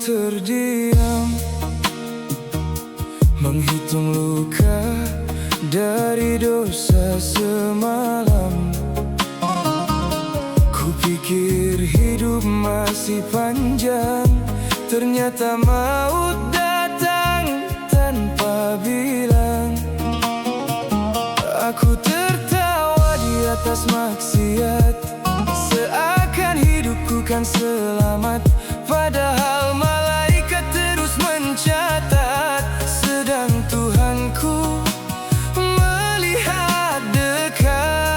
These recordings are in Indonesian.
terdiam, menghitung luka dari dosa semalam. Kupikir hidup masih panjang, ternyata maut datang tanpa bilang. Aku tertawa di atas maksiat, seakan hidupku kan selamat. Padahal malaikat terus mencatat, sedang Tuhanku melihat dekat.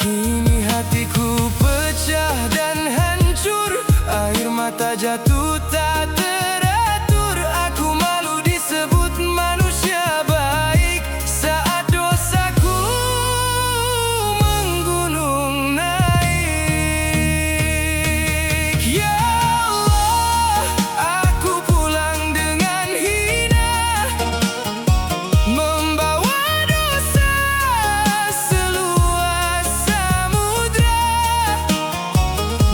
Kini hatiku pecah dan hancur, air mata jatuh tak teratur. Aku malu disebut manusia baik saat dosaku menggunung naik. Ya Allah, aku pulang dengan hina, membawa dosa seluas samudra.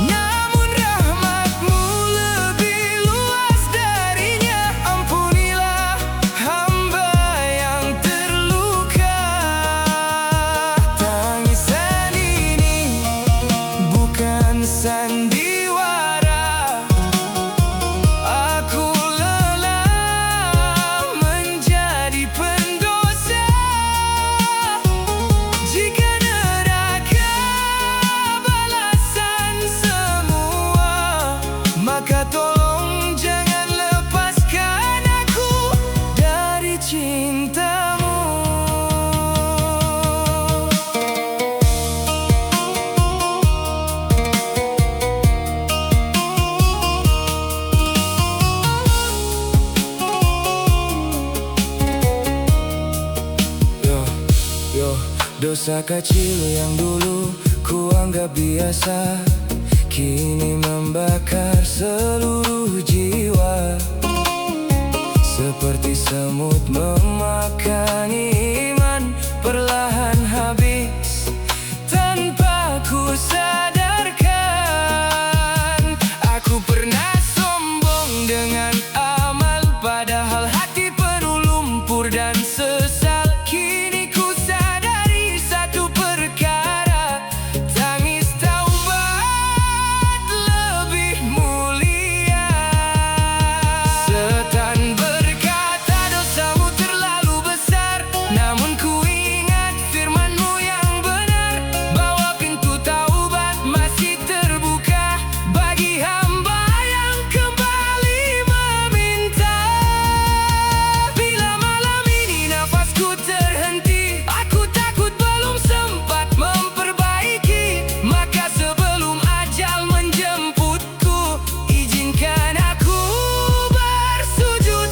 Namun rahmat-Mu lebih luas darinya. Ampunilah hamba yang terluka. Tangisan ini bukan sandiwara. Aku lelah menjadi pendosa. Jika neraka balasan semua, maka tolong jangan lepaskan aku dari cinta-Mu. Dosa kecil yang dulu ku anggap biasa, kini membakar seluruh jiwa. Seperti semut memakan iman, perlahan habis tanpa ku sadarkan. Aku pernah sombong dengan amal, padahal hati penuh lumpur dan sesal. Kini ku sadari satu perkara, tangis taubat lebih mulia. Setan berkata dosamu terlalu besar, namun ku ingat firman-Mu yang benar, bahwa pintu taubat masih terbuka bagi hamba yang kembali meminta. Bila malam ini nafasku terhenti, aku takut belum sempat memperbaiki, maka sebelum ajal menjemputku, izinkan aku bersujud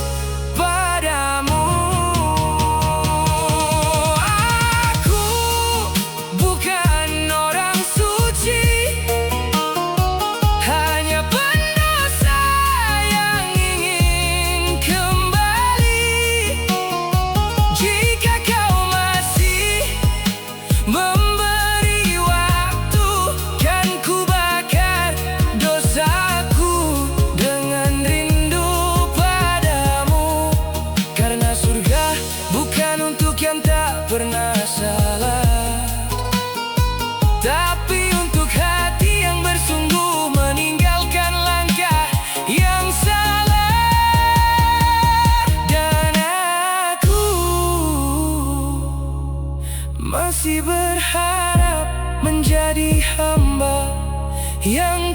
padamu. Aku bukan orang suci, hanya pendosa yang ingin kembali. Jika Kau masih memberi waktu, kan ku bakar dosaku dengan rindu padamu. Karena surga bukan untuk yang tak pernah salah, tapi untuk hati yang bersungguh meninggalkan langkah yang salah. Dan aku masih berharap menjadi hamba yang